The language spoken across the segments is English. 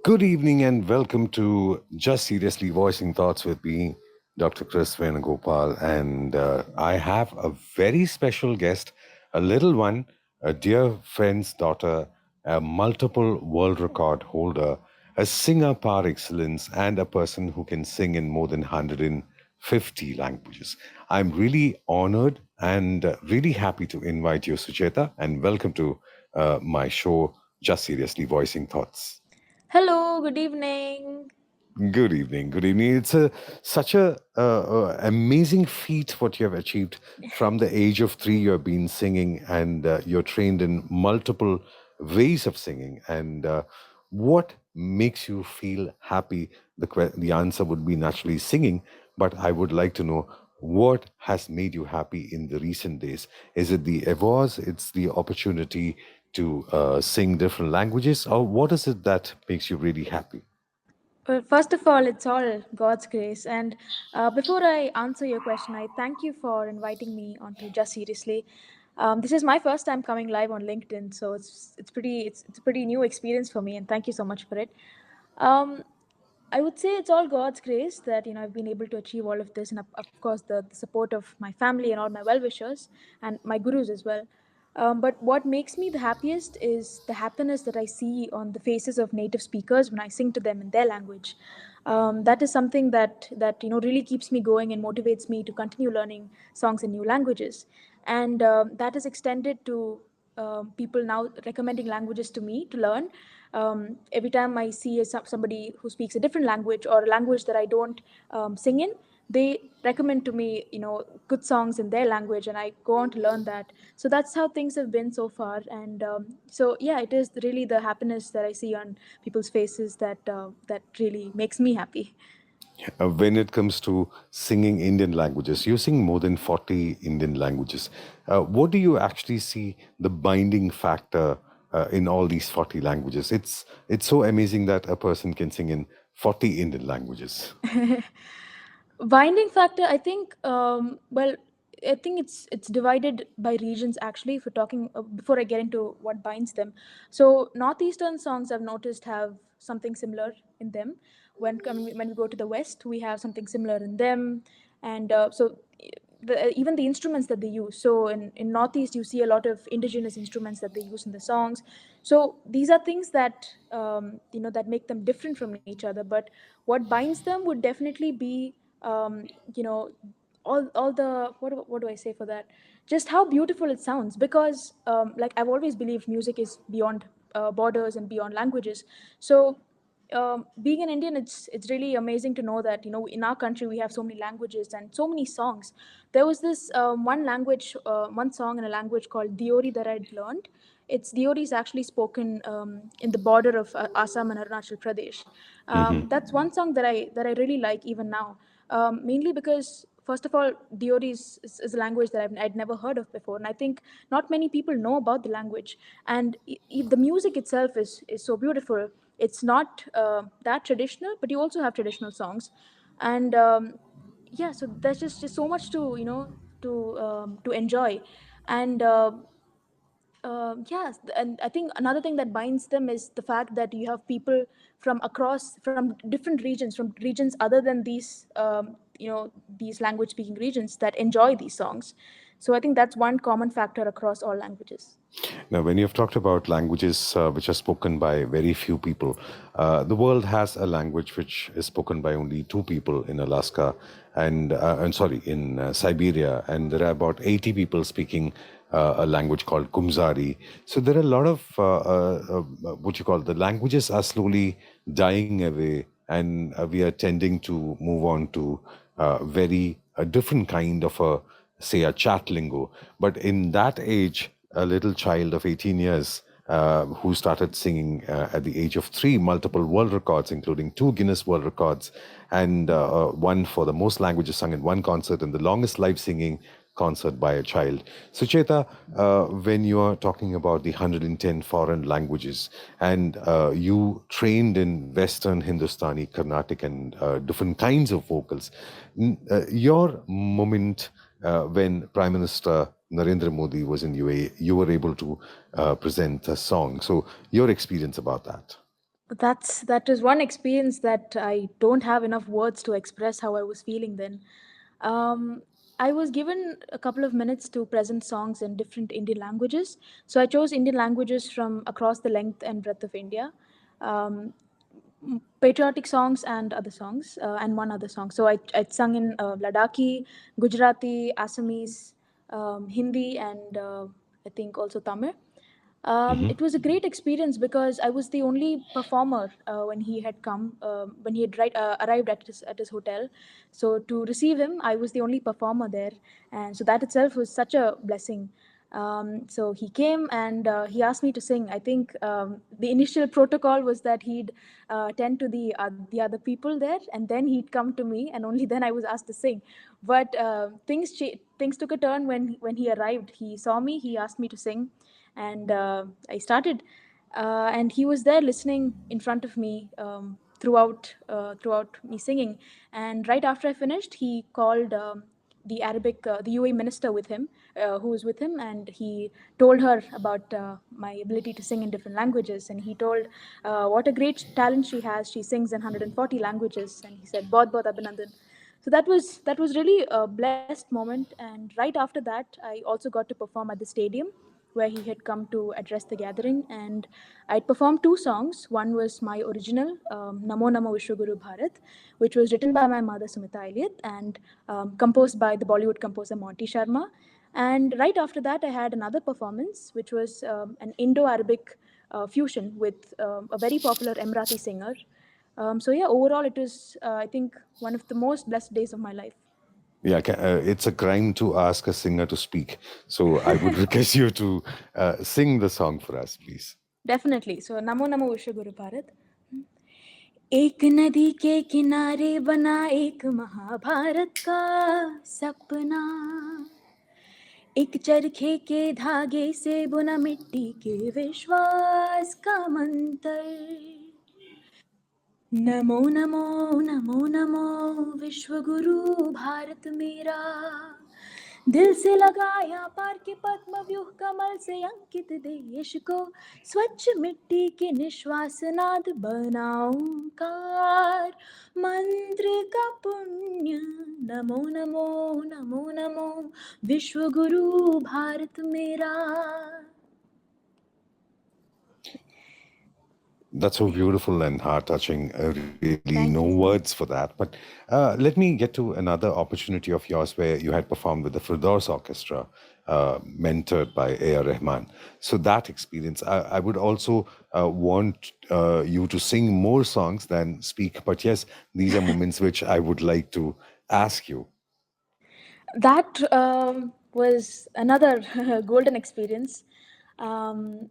Good evening and welcome to Just Seriously Voicing Thoughts with me, Dr. Kriss Venugopal. And I have a very special guest, a little one, a dear friend's daughter, a multiple world record holder, a singer par excellence, and a person who can sing in more than 150 languages. I'm really honored and really happy to invite you, Sucheta, and welcome to my show, Just Seriously Voicing Thoughts. Hello, good evening. Good evening. Good evening. It's such a amazing feat what you have achieved. From the age of 3. You have been singing, and you're trained in multiple ways of singing. And what makes you feel happy? The answer would be naturally singing. But I would like to know what has made you happy in the recent days. Is it the awards? It's the opportunity to sing different languages, or what is it that makes you really happy? Well, first of all, it's all God's grace. And before I answer your question, I thank you for inviting me onto Just Seriously. This is my first time coming live on LinkedIn, so it's a pretty new experience for me, and thank you so much for it. Um, I would say it's all God's grace that I've been able to achieve all of this, and of course the support of my family and all my well wishers and my gurus as well. But what makes me the happiest is the happiness that I see on the faces of native speakers when I sing to them in their language. That is something that really keeps me going and motivates me to continue learning songs in new languages, and that is extended to people now recommending languages to me to learn. Every time I see somebody who speaks a different language or a language that I don't sing in, they recommend to me, good songs in their language, and I go on to learn that. So that's how things have been so far, and so yeah, it is really the happiness that I see on people's faces that really makes me happy. When it comes to singing Indian languages, you sing more than 40 Indian languages. What do you actually see the binding factor in all these 40 languages? It's so amazing that a person can sing in 40 Indian languages. Binding factor, I think. Well, I think it's divided by regions. Actually, if we're talking before I get into what binds them, so northeastern songs I've noticed have something similar in them. When we go to the west, we have something similar in them, and even the instruments that they use. So in northeast, you see a lot of indigenous instruments that they use in the songs. So these are things that make them different from each other. But what binds them would definitely be um, you know all the what do I say for that, just how beautiful it sounds, because like I've always believed music is beyond borders and beyond languages. So being an Indian, it's really amazing to know that in our country we have so many languages and so many songs. There was this one song in a language called Diori that I'd learned. Its Diori is actually spoken in the border of Assam and Arunachal Pradesh. That's one song that I really like even now, mainly because first of all, Diori is a language that I'd never heard of before, and I think not many people know about the language. And the music itself is so beautiful. It's not that traditional, but you also have traditional songs, and yeah, so there's just so much to enjoy, and yes, and I think another thing that binds them is the fact that you have people from different regions, from regions other than these language speaking regions that enjoy these songs. So I think that's one common factor across all languages. Now, when you've talked about languages which are spoken by very few people, the world has a language which is spoken by only 2 people in Alaska, and sorry, in Siberia, and there are about 80 people speaking a language called Kumzari. So there are a lot of what you call the languages are slowly dying away, and we are tending to move on to very a different kind of a, say, a chat lingo. But in that age, a little child of 18 years who started singing at the age of 3, multiple world records, including 2 Guinness World Records, and one for the most languages sung in one concert and the longest live singing concert by a child. Sucheta, when you are talking about the 110 foreign languages and you trained in Western, Hindustani, Carnatic, and different kinds of vocals, your moment when Prime Minister Narendra Modi was in UAE, you were able to present a song. So, your experience about that. That is one experience that I don't have enough words to express how I was feeling then. Um, I was given a couple of minutes to present songs in different Indian languages. So I chose Indian languages from across the length and breadth of India. Um, Patriotic songs and other songs, and one other song. So I sung in Ladakhi, Gujarati, Assamese, Hindi, and I think also Tamil. Hmm. It was a great experience because I was the only performer when he had come, when he had arrived at his hotel. So to receive him, I was the only performer there, and so that itself was such a blessing. So he came and he asked me to sing. I think the initial protocol was that he'd tend to the other people there, and then he'd come to me, and only then I was asked to sing. But things took a turn when he arrived. He saw me. He asked me to sing, and I started. And he was there listening in front of me throughout me singing. And right after I finished, he called the UAE minister with him, who was with him, and he told her about my ability to sing in different languages. And he told what a great talent she has. She sings in 140 languages, and he said, "Bahut bahut abhinandan." So that was really a blessed moment. And right after that, I also got to perform at the stadium where he had come to address the gathering. And I'd performed two songs. One was my original, Namo Namo Vishwaguru Bharat, which was written by my mother, Sumita Iliath, and composed by the Bollywood composer Monty Sharma. And right after that, I had another performance, which was an Indo Arabic fusion with a very popular Emirati singer. So, yeah, overall, it was, I think, one of the most blessed days of my life. Yeah, it's a crime to ask a singer to speak. So I would request you to sing the song for us, please. Definitely. So, Namo Namo Vishwaguru Bharat. एक नदी के किनारे बना एक महाभारत का सपना, एक चरखे के धागे से बुना मिट्टी के विश्वास का मंत्र। नमो नमो नमो नमो विश्व गुरु भारत मेरा, दिल से लगाया पार के पद्म व्यूह कमल से अंकित देश को, स्वच्छ मिट्टी के निश्वास नाद बनाओ ओंकार, मंत्र का पुण्य। नमो नमो नमो नमो विश्व गुरु भारत मेरा। That's so beautiful and heart touching. Really, no Thank you. words for that. But let me get to another opportunity of yours where you had performed with the Firdaus Orchestra, mentored by A.R. Rahman. So, that experience, I would also want you to sing more songs than speak. But yes, these are moments which I would like to ask you. That was another golden experience. Um,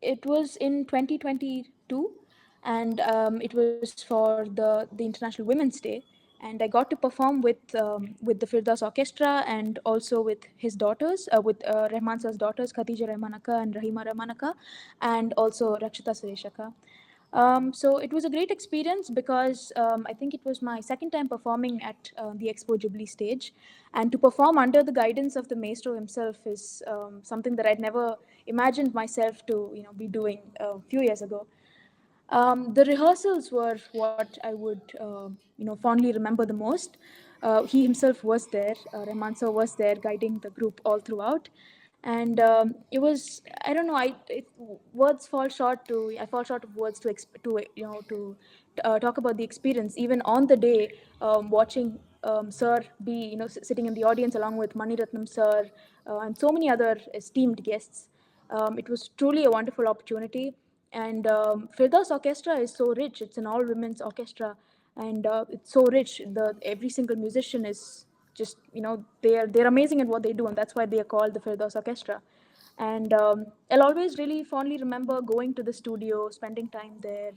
it was in 2022, and it was for the International Women's Day. And I got to perform with the Firdaus Orchestra and also with his daughters, with Rahman Sir's daughters, Khatija Rahmanaka and Rahima Rahmanaka, and also Rakshita Sureshaka. So it was a great experience because I think it was my second time performing at the Expo Jubilee stage, and to perform under the guidance of the maestro himself is something that I'd never imagined myself to be doing a few years ago. The rehearsals were what I would, fondly remember the most. He himself was there. Rahman sir was there, guiding the group all throughout, and it was, I don't know. Words fall short to. I fall short of words to talk about the experience. Even on the day, watching Sir be sitting in the audience along with Mani Ratnam Sir and so many other esteemed guests. It was truly a wonderful opportunity. And Firdaus Orchestra is so rich. It's an all women's orchestra, and it's so rich. The Every single musician is just they're amazing at what they do, and that's why they are called the Firdaus Orchestra. And I'll always really fondly remember going to the studio, spending time there.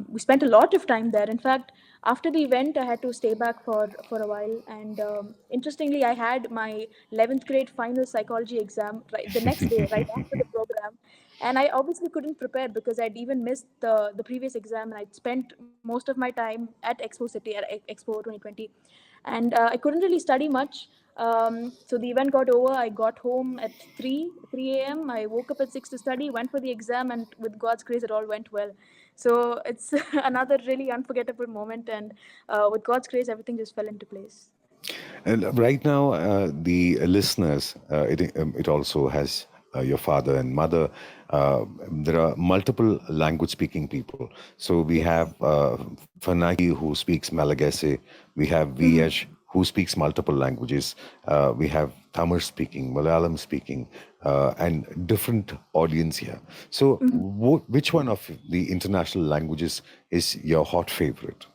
We spent a lot of time there. In fact, after the event, I had to stay back for a while. And interestingly, I had my 11th grade final psychology exam right the next day, right after the program. And I obviously couldn't prepare because I'd even missed the previous exam, and I'd spent most of my time at Expo City at Expo 2020, and I couldn't really study much. So the event got over. I got home at 3 a.m. I woke up at 6 to study, went for the exam, and with God's grace, it all went well. So it's another really unforgettable moment, and with God's grace, everything just fell into place. And right now, the listeners, it also has your father and mother. There are multiple language-speaking people. So we Yes. have Fanaki who speaks Malagasy. We have VH who speaks multiple languages. We have Tamil speaking, Malayalam speaking, and different audience here. So, which one of the international languages is your hot favorite?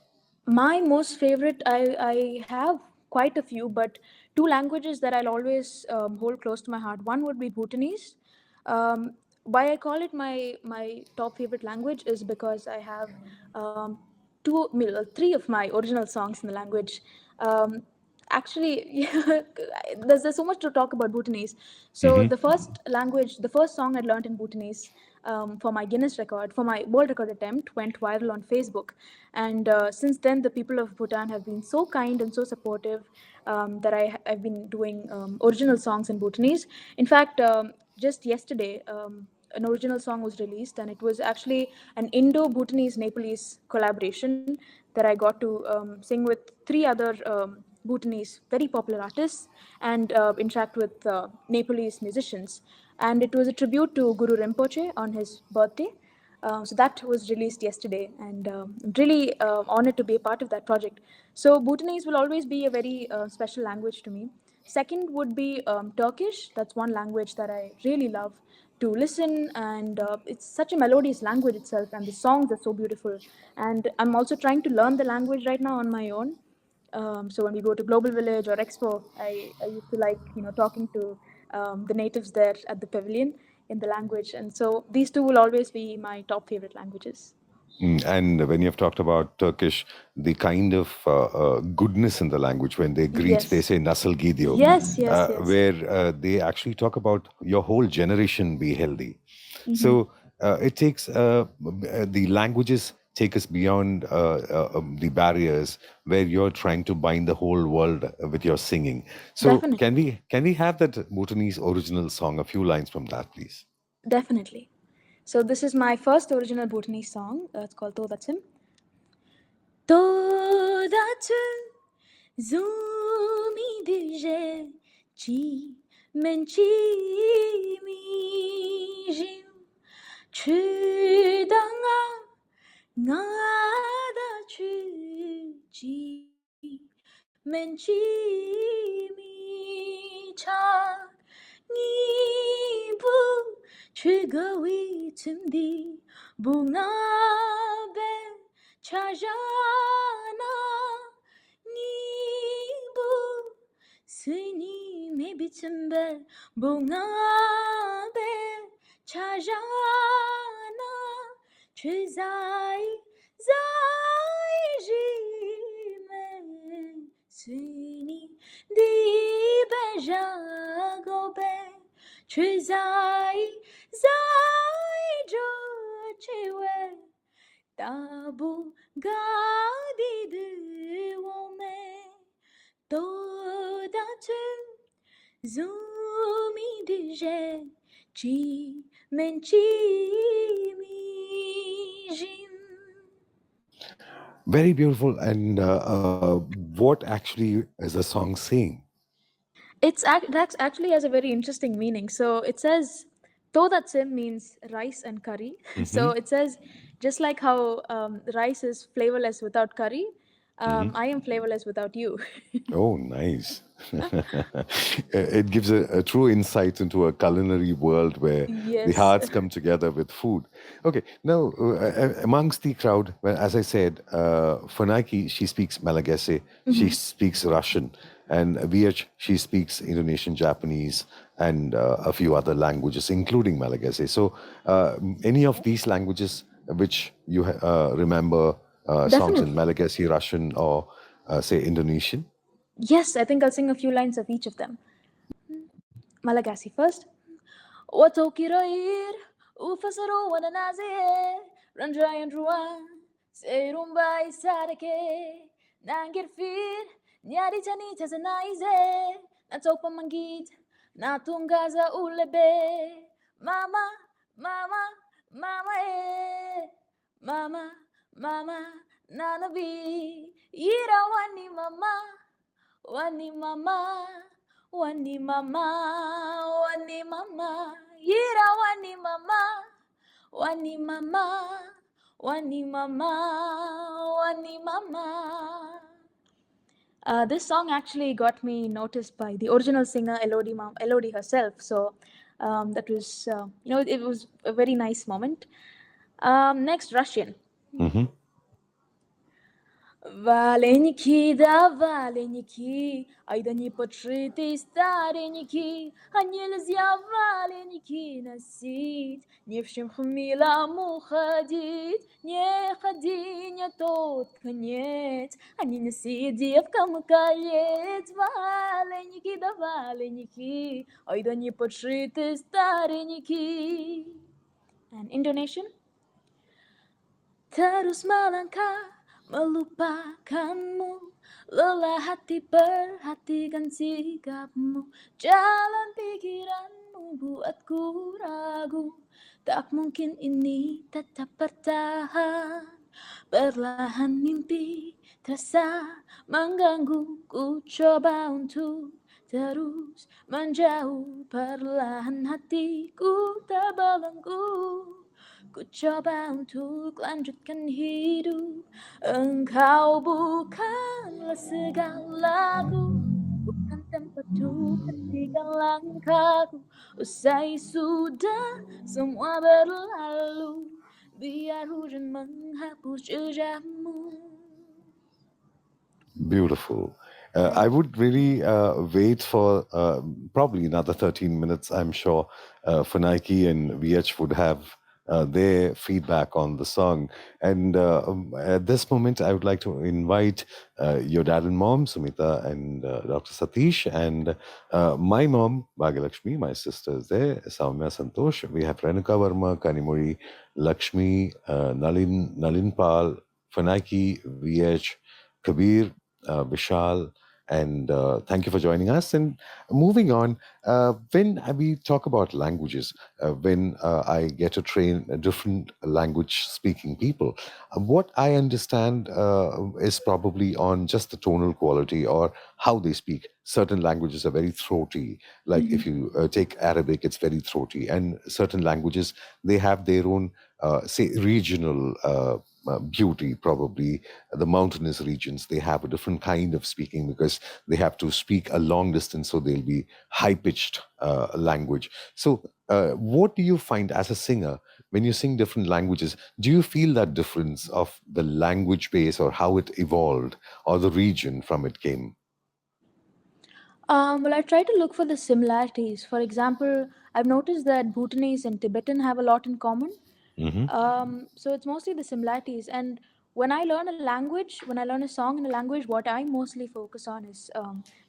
My most favorite, I have quite a few, but two languages that I'll always hold close to my heart. One would be Bhutanese. Why I call it my top favorite language is because I have three of my original songs in the language. Um, Actually, there's so much to talk about Bhutanese. So Hmm. the first language, the first song I learned in Bhutanese for my Guinness record, for my world record attempt, went viral on Facebook. And since then, the people of Bhutan have been so kind and so supportive that I've been doing original songs in Bhutanese. In fact, just yesterday, an original song was released, and it was actually an Indo-Bhutanese Nepalese collaboration that I got to sing with three other Bhutanese very popular artists and interact with Nepalese musicians. And it was a tribute to Guru Rinpoche on his birthday. So that was released yesterday, and I'm really honored to be a part of that project. So Bhutanese will always be a very special language to me. Second would be Turkish. That's one language that I really love to listen, and it's such a melodious language itself, and the songs are so beautiful. And I'm also trying to learn the language right now on my own. So when we go to Global Village or Expo, I used to like talking to the natives there at the pavilion in the language, and so these two will always be my top favorite languages. And when you've talked about Turkish, the kind of goodness in the language, when they greet, they Yes, say Nasıl gidiyor, yes, yes, yes. where they actually talk about your whole generation be healthy. So it takes the languages take us beyond the barriers where you're trying to bind the whole world with your singing. So Definitely, can we have that Bhutanese original song? A few lines from that, please. definitely. So this is my first original Bhutanese song. It's called To Datsim. To Datsim Zumi Dije Chi Menchi Mi Jim Chudanga Ngada Chuji Menchi Mi Cha Ni Bu Chugawi Tumdi Bunga Ben Chajana Ni Bu Suni Mebitumbe Bunga Ben Chajana Chuzai Zai Jimen Suni Di Beja Gobe Chuzai Zai Jo Chewe Tabu Gadi Du Wome Toda Tu Zumi Dije Chi Menchi Mi Jim. Very beautiful. And what actually is the song saying? That actually has a very interesting meaning. So it says, "Todatsim" means rice and curry. So Hmm. it says, just like how rice is flavorless without curry, Hmm. I am flavorless without you. Oh, nice. It gives a true insight into a culinary world where the Yes. hearts come together with food. Okay, now amongst the crowd, well, as I said, Funaki, she speaks Malagasy, she speaks Russian, and VH, she speaks Indonesian, Japanese, and a few other languages, including Malagasy. So, any of these languages which you remember, songs in Definitely. Malagasy, Russian, or say Indonesian? Yes, I think I'll sing a few lines of each of them. Malagasy first. Watokiroir, ufasaro wananaze, ranjayan ruan, serumbai sarake, nangirfir, nyari tani tazanaize, natopa mangit, natungaza ulebe, mama, mama, mama mama, mama, nanabi, ira wani mama, wani mama, wani mama, ira wani mama, wani mama, wani mama. This song actually got me noticed by the original singer Elodie herself. So that was, it was a very nice moment. Next, Russian. Mm-hmm. Валеники, да валеники, ай да не подшитые старенькие, а нельзя валеники носить, не в чем хмелому ходить, не ходи, не тот конец, а не неси девкам колец, валеники, да валеники, ай да не подшитые старенькие. And Indonesian? Terus melangkah melupakanmu, lelah hati perhatikan sikapmu, jalan pikiranmu buatku ragu, tak mungkin ini tetap bertahan. Perlahan mimpi terasa mengganggu, ku coba untuk terus menjauh, perlahan hatiku terbelenggu. Ku coba untuk lanjutkan hidup. Engkau bukanlah segalaku, bukan tempat untuk hentikan langkahku. Usai sudah semua berlalu, biar hujan menghapus jejakmu. Beautiful. I would really wait for probably another 13 minutes. I'm sure for Nike and VH would have their feedback on the song. And at this moment, I would like to invite your dad and mom, Sumita and Dr. Satish, and my mom, Bhagyalakshmi, my sister is there, Saumya Santosh. We have Renuka Verma, Kanimuri, Lakshmi, Nalin Pal, Fanaki, VH, Kabir, Vishal, and thank you for joining us. And moving on, when we talk about languages, when I get to train different language speaking people, what I understand is probably on just the tonal quality or how they speak. Certain languages are very throaty. Like if you take Arabic, it's very throaty. And certain languages, they have their own, say, regional beauty, probably the mountainous regions, they have a different kind of speaking because they have to speak a long distance, so they'll be high pitched language. So what do you find as a singer when you sing different languages? Do you feel that difference of the language base or how it evolved or the region from it came? Well, I try to look for the similarities. For example, I've noticed that Bhutanese and Tibetan have a lot in common. Hmm. So it's mostly the similarities. And when I learn a language, when I learn a song in a language, what I mostly focus on is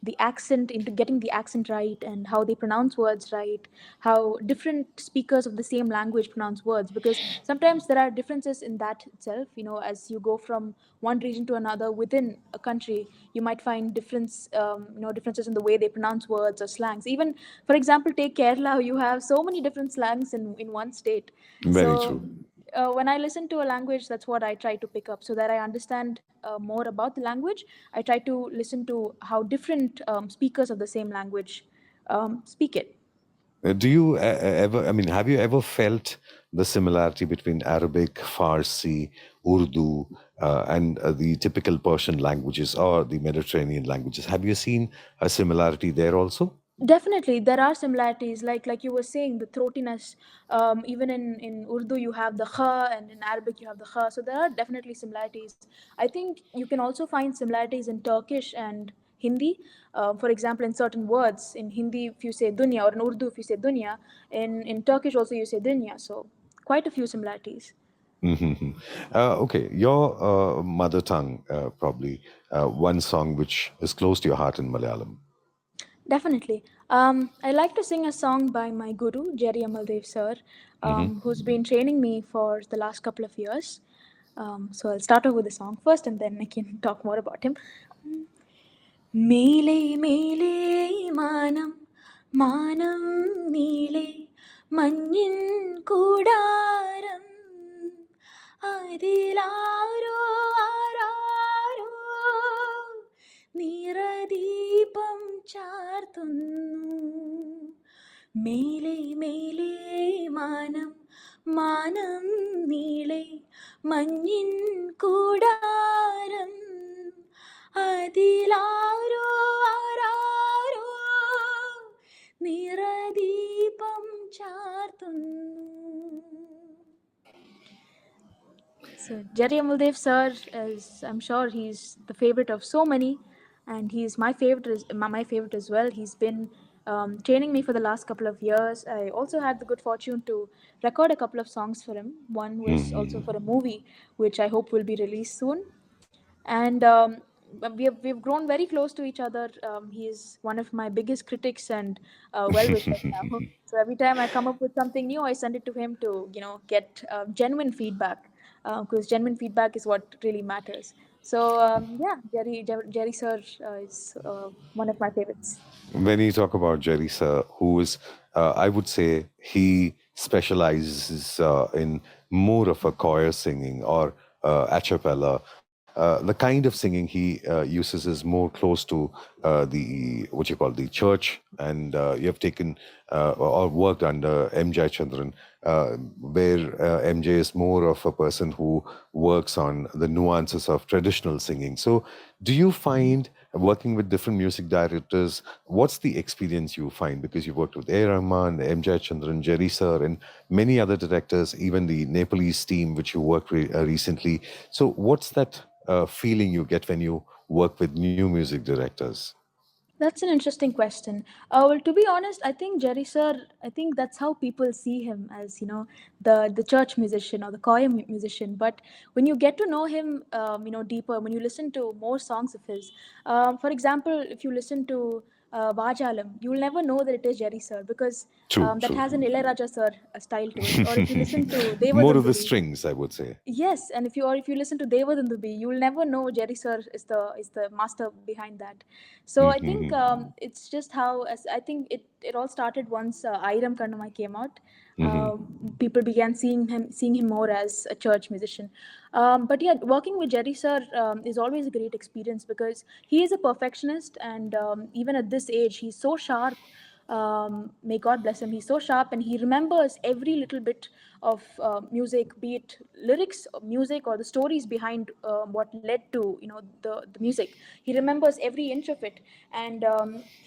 the accent, into getting the accent right and how they pronounce words right, how different speakers of the same language pronounce words. Because sometimes there are differences in that itself. As you go from one region to another within a country, you might find differences in the way they pronounce words or slangs. Even, for example, take Kerala, you have so many different slangs in one state. Very So true. when I listen to a language, that's what I try to pick up so that I understand more about the language. I try to listen to how different speakers of the same language speak it. Do you ever, I mean, have you ever felt the similarity between Arabic, Farsi, Urdu, and the typical Persian languages or the Mediterranean languages? Have you seen a similarity there also? Definitely, there are similarities. Like you were saying, the throatiness. Even in Urdu, you have the kha, and in Arabic, you have the kha. So there are definitely similarities. I think you can also find similarities in Turkish and Hindi. For example, in certain words, in Hindi, if you say dunya, or in Urdu, if you say dunya, in Turkish also you say dunya. So quite a few similarities. Mhm. Okay, your mother tongue, probably one song which is close to your heart in Malayalam. Definitely. I like to sing a song by my guru, Jerry Amaldev sir, Hmm. who's been training me for the last couple of years. So I'll start off with the song first and then I can talk more about him. മേലെ മേലെ മാനം മാനം നീളെ മഞ്ഞിൻ കൂടാരം അതിലാരോ ആരാരോ നിറദീപം ചാർത്തുന്നു. മേലെ മേലെ മാനം മാനം നീളെ മഞ്ഞിൻ കൂടാരം, അതിലാരോ ആരാരോ നിറദീപം ചാർത്തുന്നു. So Jerry Amaldev sir is, I'm sure he's the favorite of so many, and he's my favorite, my favorite as well. He's been training me for the last couple of years. I also had the good fortune to record a couple of songs for him. One was also for a movie, which I hope will be released soon. And we've grown very close to each other. He is one of my biggest critics and well wishers now. So every time I come up with something new, I send it to him to get genuine feedback, because genuine feedback is what really matters. So yeah, Jerry sir is one of my favorites. When you talk about Jerry sir, who is, I would say, he specializes in more of a choir singing or a cappella. The kind of singing he uses is more close to the what you call the church, and you have taken or worked under MJ Chandran, where MJ is more of a person who works on the nuances of traditional singing. So, do you find working with different music directors, what's the experience you find? Because you worked with A. Rahman, MJ Chandran, Jerry Sir, and many other directors, even the Nepalese team, which you worked with recently. So, what's that feeling you get when you work with new music directors? That's an interesting question. Well, to be honest, I think Jerry Sir, I think that's how people see him as, the church musician or the choir musician. But when you get to know him, deeper, when you listen to more songs of his, for example, if you listen to Vajalam, you'll never know that it is Jerry Sir, because True, that true. has an Ilayaraja Sir style to it. Or if you listen to More of the Devadundubi, strings, I would say. yes, and if you listen to Devadundubi, you will never know Jerry Sir is the master behind that. So I think it's just how, as I think it all started once Airam Kannamai came out. People began seeing him more as a church musician. But yeah, working with Jerry Sir is always a great experience, because he is a perfectionist, and even at this age, he's so sharp. May God bless him. He's so sharp, and he remembers every little bit of music, be it lyrics, or music, or the stories behind what led to the music. He remembers every inch of it, and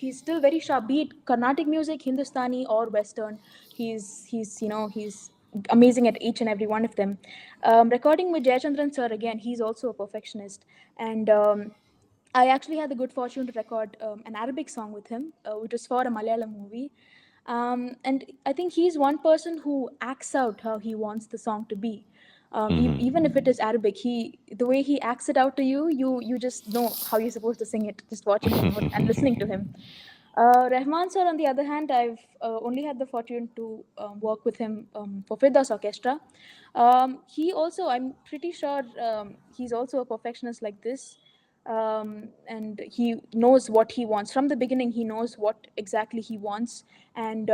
he's still very sharp. Be it Carnatic music, Hindustani, or Western, he's amazing at each and every one of them. Recording with Jayachandran sir, again, he's also a perfectionist, and I actually had the good fortune to record an Arabic song with him, which was for a Malayalam movie. And I think he's one person who acts out how he wants the song to be. Even if it is Arabic, the way he acts it out to you, you just know how you're supposed to sing it, just watching him and listening to him. Rahman sir, on the other hand, I've only had the fortune to work with him for Firdaus Orchestra. He also, I'm pretty sure, he's also a perfectionist like this, and he knows what he wants from the beginning. He knows what exactly he wants, and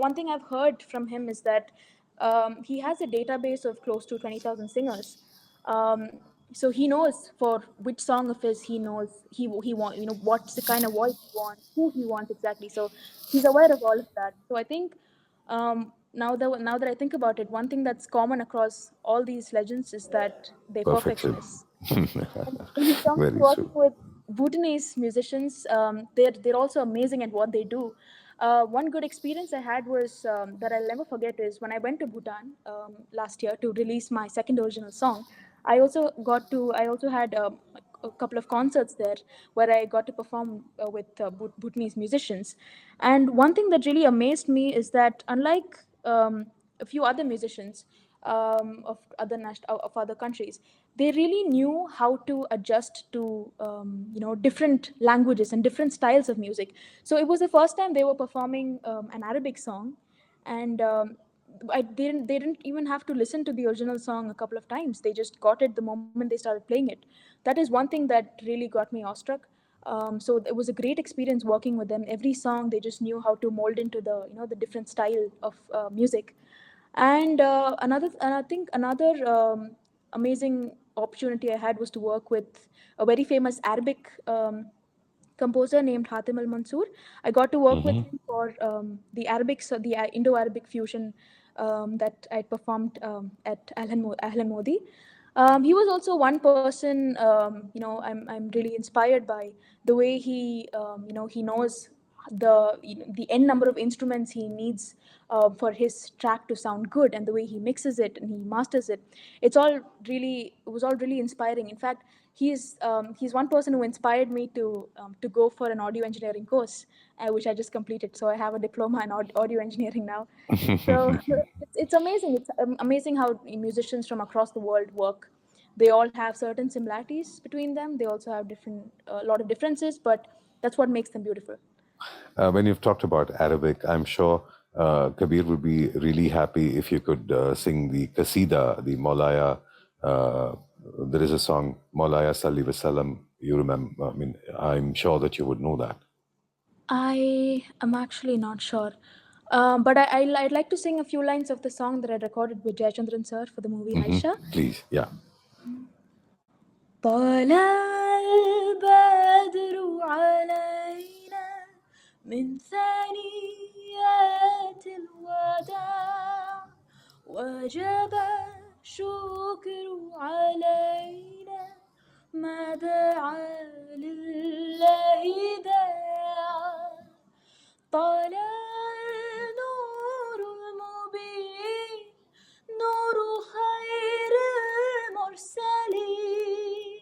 one thing I've heard from him is that he has a database of close to 20,000 singers. um, so he knows for which song of his he knows he want, what's the kind of voice he wants, who he wants exactly. So he's aware of all of that. So I think, now that I think about it, one thing that's common across all these legends is that they're Perfectly. perfectionists. And when it comes to Very working true. with Bhutanese musicians, they're also amazing at what they do. One good experience I had was, that I'll never forget, is when I went to Bhutan last year to release my second original song. I also had a couple of concerts there where I got to perform with Bhutanese musicians. And one thing that really amazed me is that, unlike a few other musicians of other countries, they really knew how to adjust to different languages and different styles of music. So it was the first time they were performing an Arabic song, and they didn't even have to listen to the original song a couple of times. They just got it the moment they started playing it. That is one thing that really got me awestruck. So it was a great experience working with them. Every song they just knew how to mold into the different style of music. And I think another amazing opportunity I had was to work with a very famous Arabic composer named Hatim Al Mansour. I got to work with him for the Arabic, so the Indo-Arabic fusion that I performed at Ahlan Modi. He was also one person, I'm really inspired by the way he knows the n number of instruments he needs for his track to sound good, and the way he mixes it and he masters it. It was all really inspiring. In fact, he's one person who inspired me to go for an audio engineering course, which I just completed. So I have a diploma in audio engineering now. So it's amazing. It's amazing how musicians from across the world work. They all have certain similarities between them. They also have a lot of differences, but that's what makes them beautiful. When you've talked about Arabic, I'm sure Kabir would be really happy if you could sing the Qasida, the Maulaya. Uh, there is a song, Maulaya Salli Wasallam. You remember, I mean, I'm sure that you would know that. I am actually not sure. But I'd like to sing a few lines of the song that I recorded with Jayachandran sir for the movie Aisha. Please, yeah. طلع البدر علينا من ثنيات الوداع وجب الشكر علينا ما دعا لله داع طلع النور المبين نور خير المرسلين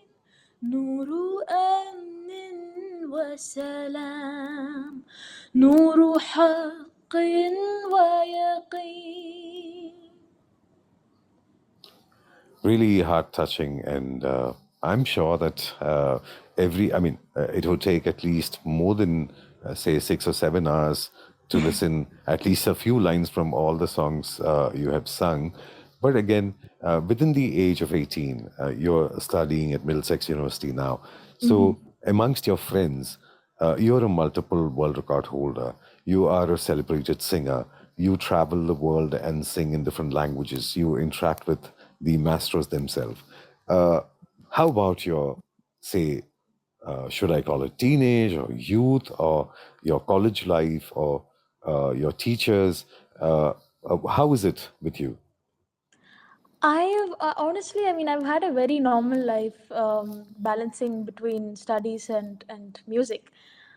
نور أمن وسلام نور حق ويقين. Really heart touching, and I'm sure that it would take at least more than say 6 or 7 hours to listen at least a few lines from all the songs you have sung. But again, within the age of 18, you're studying at Middlesex University now. So amongst your friends, you're a multiple world record holder. You are a celebrated singer. You travel the world and sing in different languages. You interact with the masters themselves. Uh, how about your, say, should I call it teenage or youth or your college life or your teachers? How is it with you? I've honestly, I mean, I've had a very normal life, balancing between studies and music.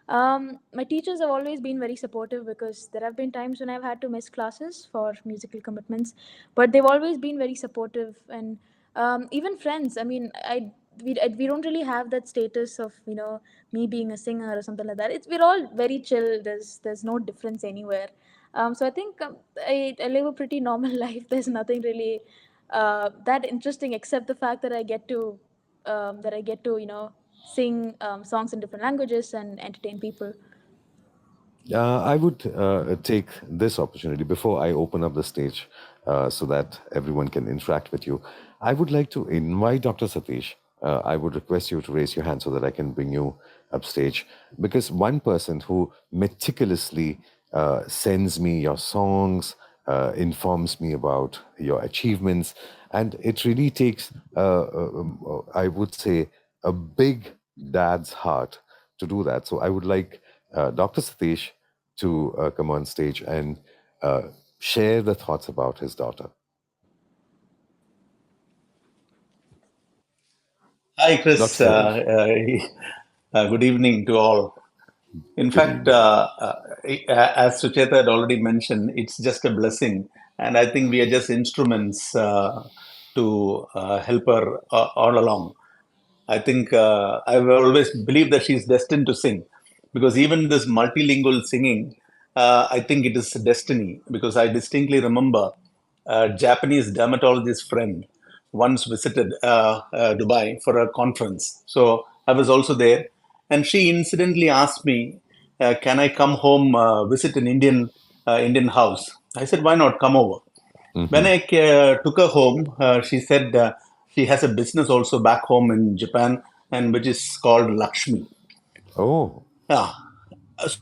My teachers have always been very supportive because there have been times when I've had to miss classes for musical commitments, but they've always been very supportive. And even friends. I mean, we don't really have that status of me being a singer or something like that. We're all very chill. There's no difference anywhere. So I think I live a pretty normal life. There's nothing really that interesting except the fact that I get to sing songs in different languages and entertain people. I would take this opportunity before I open up the stage so that everyone can interact with you. I would like to invite Dr. Satish. I would request you to raise your hand so that I can bring you upstage. Because one person who meticulously sends me your songs, informs me about your achievements, and it really takes, I would say, a big dad's heart to do that. So I would like Dr. Satish to come on stage and uh, share the thoughts about his daughter. Hi, Chris. Dr. Satish, Good evening to all. In good fact, evening. as Sucheta had already mentioned, it's just a blessing. And I think we are just instruments to help her all along. I think I've always believed that she's destined to sing because even this multilingual singing, I think it is destiny because I distinctly remember a Japanese dermatologist friend once visited Dubai for a conference. So I was also there, and she incidentally asked me, "Can I come home visit an Indian house?" I said, "Why not? Come over." When Hmm. I took her home, she said she has a business also back home in Japan, and which is called Lakshmi. Oh, Yeah.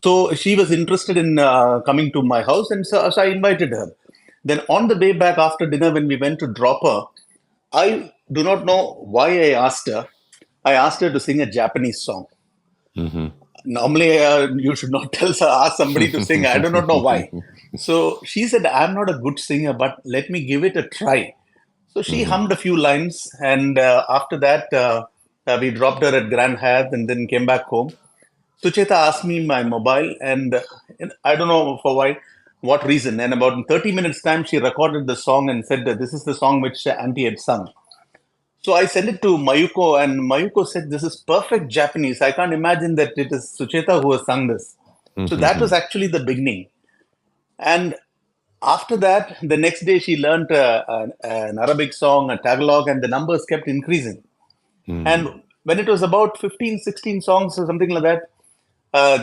So she was interested in coming to my house, and so I invited her. Then on the way back after dinner, when we went to drop her, I do not know why I asked her. I asked her to sing a Japanese song. Normally, you should not ask somebody to sing. I do not know why. So she said, I'm not a good singer, but let me give it a try. So she hummed a few lines, and after that, we dropped her at Grand Hyatt and then came back home. Sucheta asked me my mobile, and I don't know for what reason. And about in 30 minutes' time, she recorded the song and said that this is the song which Auntie had sung. So I sent it to Mayuko, and Mayuko said, "This is perfect Japanese. I can't imagine that it is Sucheta who has sung this." So that was actually the beginning. And after that, the next day she learned an Arabic song, a Tagalog, and the numbers kept increasing. And when it was about 15, 16 songs or something like that,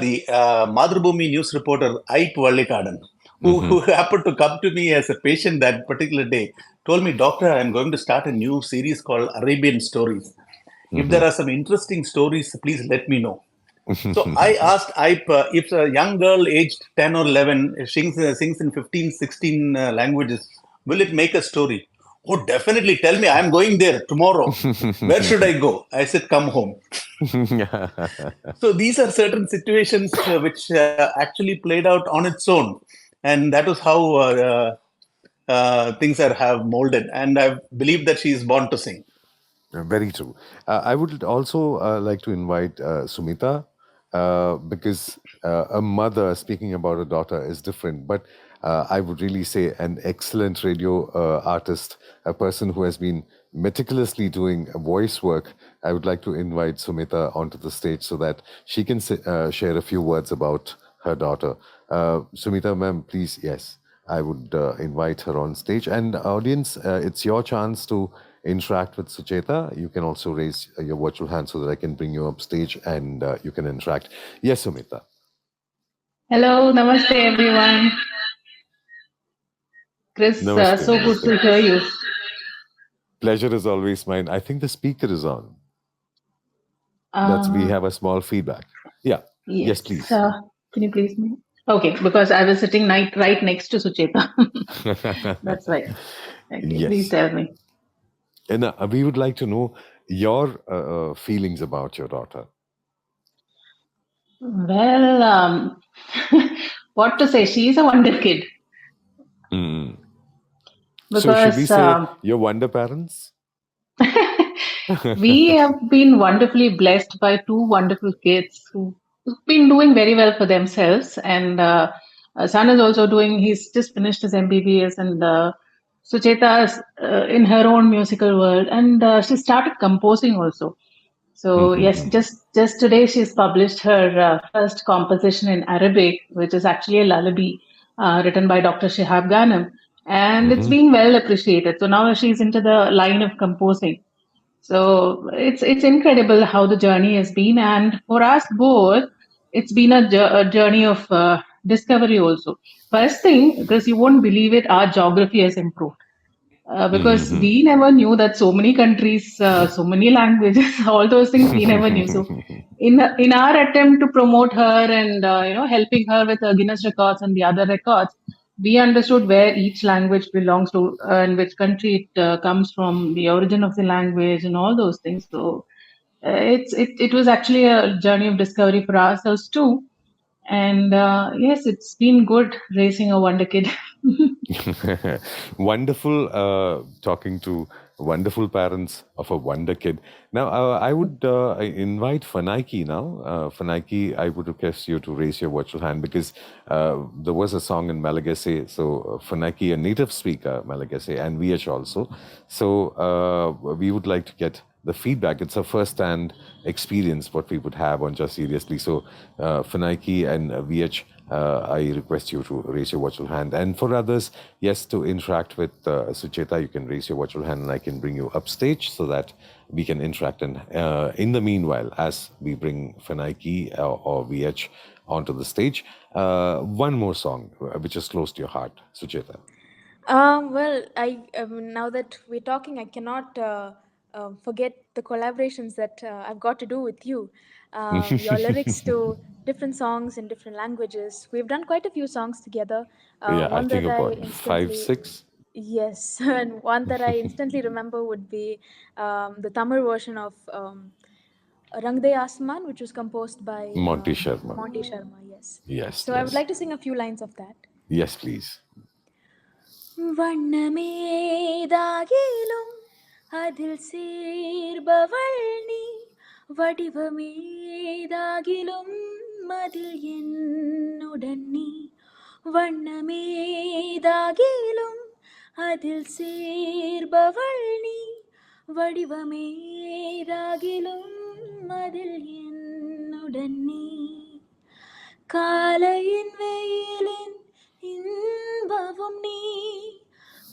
the Madhrubhumi news reporter, Aip Vallikadan, who happened to come to me as a patient that particular day, told me, Doctor, I'm going to start a new series called Arabian Stories. If there are some interesting stories, please let me know. So I asked Aip if a young girl aged 10 or 11 sings in 15, 16 languages, will it make a story? Oh, definitely. Tell me, I'm going there tomorrow. Where should I go? I said, come home. So these are certain situations which actually played out on its own. And that was how things have molded. And I believe that she is born to sing. Very true. I would also like to invite Sumita because a mother speaking about a daughter is different. But I would really say an excellent radio artist, a person who has been meticulously doing voice work. I would like to invite Sumita onto the stage so that she can share a few words about her daughter. Sumita, ma'am, please, yes. I would invite her on stage. And audience, it's your chance to interact with Sucheta. You can also raise your virtual hand so that I can bring you up stage and you can interact. Yes, Sumita. Hello, namaste everyone. Kriss, Namaste, so good namaste. to hear you. Pleasure is always mine. I think the speaker is on. We have a small feedback. Yeah. Yes, please. Can you please me? Okay, because I was sitting right next to Sucheta. That's right. Okay, Yes. Please tell me. And we would like to know your feelings about your daughter. Well, what to say? She's a wonder kid. So should we Because say your wonder parents? we have been wonderfully blessed by two wonderful kids who've been doing very well for themselves. And son is also he's just finished his MBBS, and Sucheta is in her own musical world, and she started composing also. So yes, just today she's published her first composition in Arabic, which is actually a lullaby written by Dr. Shihab Ghanem, and it's been well appreciated. So now she's into the line of composing. So it's incredible how the journey has been, and for us both, it's been a journey of discovery also. First thing, because you won't believe it, our geography has improved. Because we never knew that so many countries, so many languages, all those things we never knew. So, in our attempt to promote her and helping her with Guinness records and the other records, we understood where each language belongs to and which country it comes from, the origin of the language, and all those things. So, it was actually a journey of discovery for ourselves too. And yes, it's been good raising a wonder kid. Wonderful talking to wonderful parents of a wonder kid. Now, I would invite Fanaiki now. Fanaiki, I would request you to raise your virtual hand because there was a song in Malagasy. So, Fanaiki, a native speaker, Malagasy, and VH also. So, we would like to get the feedback. It's a first-hand experience what we would have on Just Seriously. So, Fanaiki and VH, I request you to raise your virtual hand. And for others, yes, to interact with Sucheta, you can raise your virtual hand and I can bring you upstage so that we can interact. And in the meanwhile, as we bring Fanaiki or VH onto the stage, one more song which is close to your heart, Sucheta. Well, now that we're talking, I cannot forget the collaborations that I've got to do with you. Your lyrics to different songs in different languages. We've done quite a few songs together. Yeah, I One think that I about five, instantly, six. yes, and one that I instantly remember would be the Tamil version of Rang De Asman, which was composed by Monty Sharma. Monty Sharma. Yes. Yes, So I would yes. like to sing a few lines of that. Yes, please. வண்ணமேதாகிலும் அதில் சேர்பவள் நீ வடிவமேதாகிலும் அதில் என்னுடன் நீ வண்ணமேதாகிலும் அதில் சேர்பவள் நீ வடிவமேதாகிலும் அதில் என்னுடன் நீ காலையின் வெயிலின் இன்பமும் நீ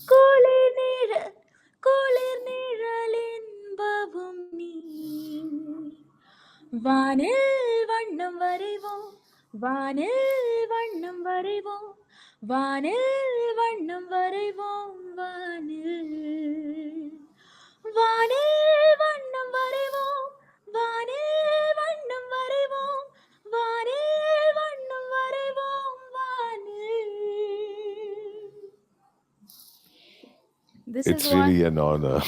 குளிர் நிழலின்பமும் நீ வானில் வண்ணம் வரைவோம் வானில் வண்ணம் வரைவோம் வானில் வண்ணம் வரைவோம் வானில் வண்ணம் வரைவோம் வானில் வண்ணம் வரைவோம் வானில் வண்ணம் வரைவோம் வானில். This It's is really one. an honor.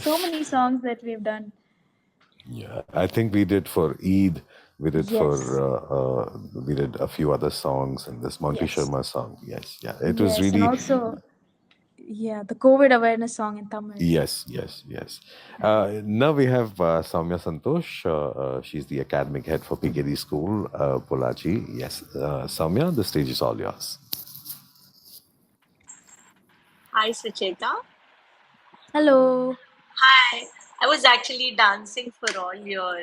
So many songs that we've done. Yeah, I think we did for Eid. We did Yes. we did a few other songs and this Monty Yes. Sharma song. Yes, yeah. It was Yes, really and also, yeah, the COVID awareness song in Tamil. yes. Now we have Soumya Santosh. She's the academic head for PKD School, Polachi. Yes, Soumya, the stage is all yours. Hi, Sucheta. Hello. Hi. I was actually dancing for all your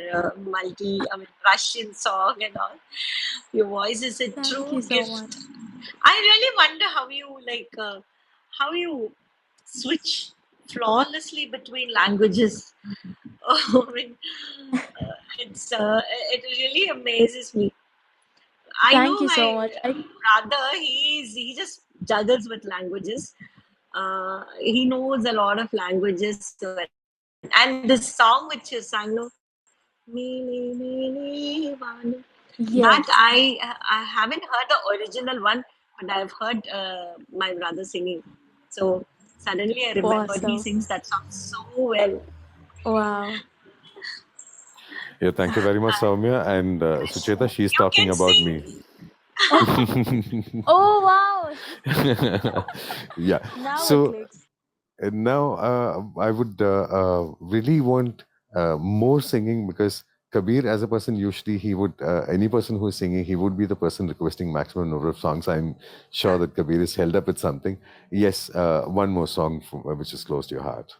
Russian song and all. Your voice is a Thank true you so gift. much. I really wonder how you switch flawlessly between languages. I mean, it really amazes me. I Thank know you so my much. brother. He just juggles with languages. He knows a lot of languages. So, and the song which you sang, no, that Yes. I haven't heard the original one, but I've heard my brother singing. So suddenly I remembered he Awesome. sings that song so well. Wow. Yeah, thank you very much, Soumya. And Sucheta, she's You talking can about sing. me. Oh, wow. Yeah. Now So it clicks. now I would really want more singing because Kabir, as a person, usually he would, any person who is singing, he would be the person requesting maximum number of songs. I'm sure that Kabir is held up with something. Yes, one more song which is close to your heart.